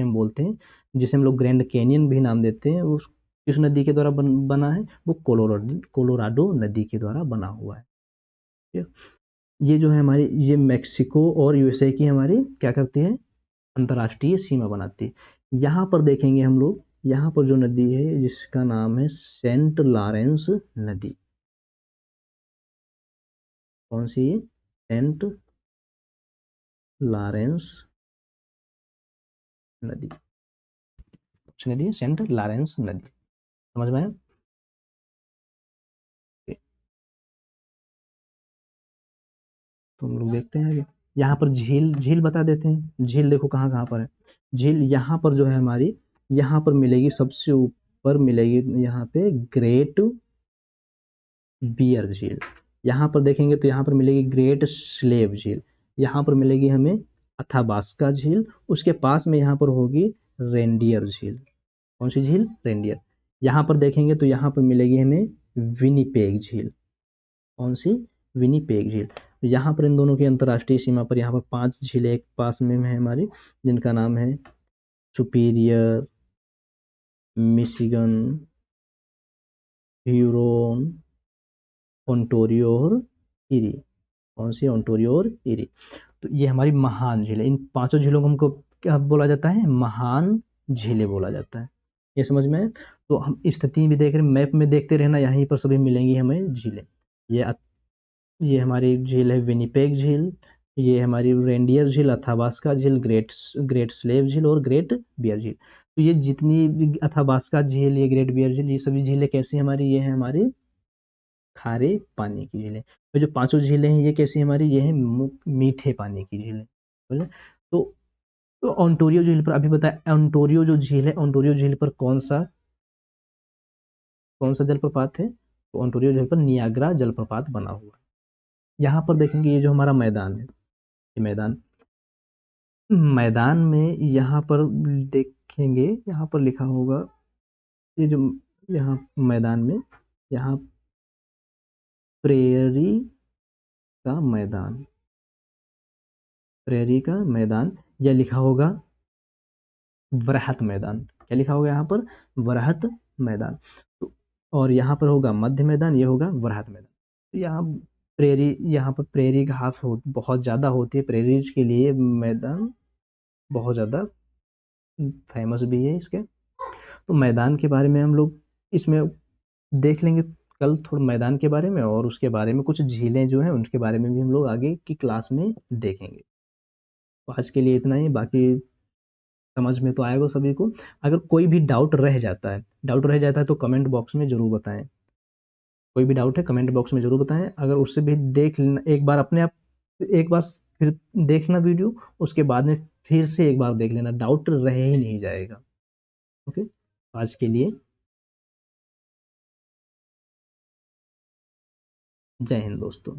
हम बोलते हैं, जिसे हम लोग ग्रैंड कैनियन भी नाम देते हैं, उस किस नदी के द्वारा बना है? वो कोलोराडो नदी के द्वारा बना हुआ है। ठीक है? ये जो है हमारी, ये मेक्सिको और यूएसए की हमारी क्या करती है? अंतर्राष्ट्रीय सीमा बनाती है। यहाँ पर देखेंगे हम लोग, यहाँ पर जो नदी है जिसका नाम है सेंट लॉरेंस नदी। कौन सी है? सेंट लॉरेंस नदी। कौन नदी है? सेंट लॉरेंस नदी। समझ में आया? तो हम लोग देखते हैं आगे। यहाँ पर झील, झील बता देते हैं। झील देखो कहाँ कहाँ पर है। झील यहाँ पर जो है हमारी, यहाँ पर मिलेगी, सबसे ऊपर मिलेगी यहाँ पे ग्रेट बियर झील। यहाँ पर देखेंगे तो यहाँ पर मिलेगी ग्रेट स्लेव झील। यहाँ पर मिलेगी हमें अथाबास्का झील। उसके पास में यहाँ पर होगी रेंडियर झील। कौन सी झील? रेंडियर। यहाँ पर देखेंगे तो यहाँ पर मिलेगी हमें विनीपेग झील। कौन सी? विनीपेग झील। यहाँ पर इन दोनों की अंतर्राष्ट्रीय सीमा पर यहाँ पर 5 झीलें एक पास में है हमारी, जिनका नाम है सुपीरियर, मिशिगन, ह्यूरोन, ओंटारियो और इरी। कौन सी? ओंटारियो और इरी। तो ये हमारी महान झील है। इन पांचों झीलों को हमको क्या बोला जाता है? महान झीलें बोला जाता है। ये समझ में है? तो हम स्थिति भी देख रहे हैं, मैप में देखते रहना, यहीं पर सभी मिलेंगी हमें झीलें। ये ये हमारी झील है विनिपेग झील, ये हमारी रेंडियर झील, अथाबास्का झील, ग्रेट स्लेव झील और ग्रेट बियर झील। तो ये जितनी भी अथाबास्का झील, ये ग्रेट बियर झील, ये सभी झीलें कैसी हमारी? ये है हमारी खारे पानी की झीलें। तो जो पांचों झीलें हैं ये कैसी हमारी? ये है मीठे पानी की झीलें। बोले तो, ओंटारियो झील पर अभी बताया, ओंटारियो जो झील है, ओंटारियो झील पर कौन सा जलप्रपात है? तो ओंटारियो झील पर नियाग्रा जलप्रपात बना हुआ है। यहाँ पर देखेंगे ये जो हमारा मैदान है, ये मैदान में यहाँ पर देखेंगे, यहाँ पर लिखा होगा, ये जो यहाँ मैदान में, यहाँ प्रेयरी का मैदान, प्रेयरी का मैदान, या लिखा होगा वृहत मैदान। क्या लिखा होगा यहाँ पर? वृहत मैदान। तो और यहाँ पर होगा मध्य मैदान, ये होगा वृहत मैदान। तो यहाँ पर प्रेयरी घास बहुत ज्यादा होती है, प्रेयरी के लिए मैदान बहुत ज्यादा फेमस भी है इसके। तो मैदान के बारे में हम लोग इसमें देख लेंगे कल थोड़ा मैदान के बारे में, और उसके बारे में कुछ झीलें जो हैं उनके बारे में भी हम लोग आगे की क्लास में देखेंगे। तो आज के लिए इतना ही, बाकी समझ में तो आएगा सभी को। अगर कोई भी डाउट रह जाता है तो कमेंट बॉक्स में जरूर बताएं। कोई भी डाउट है कमेंट बॉक्स में जरूर बताएं। अगर उससे भी देख लेना एक बार, अपने आप एक बार फिर देखना वीडियो, उसके बाद में फिर से एक बार देख लेना, डाउट रह ही नहीं जाएगा। ओके, आज के लिए जय हिंद दोस्तों।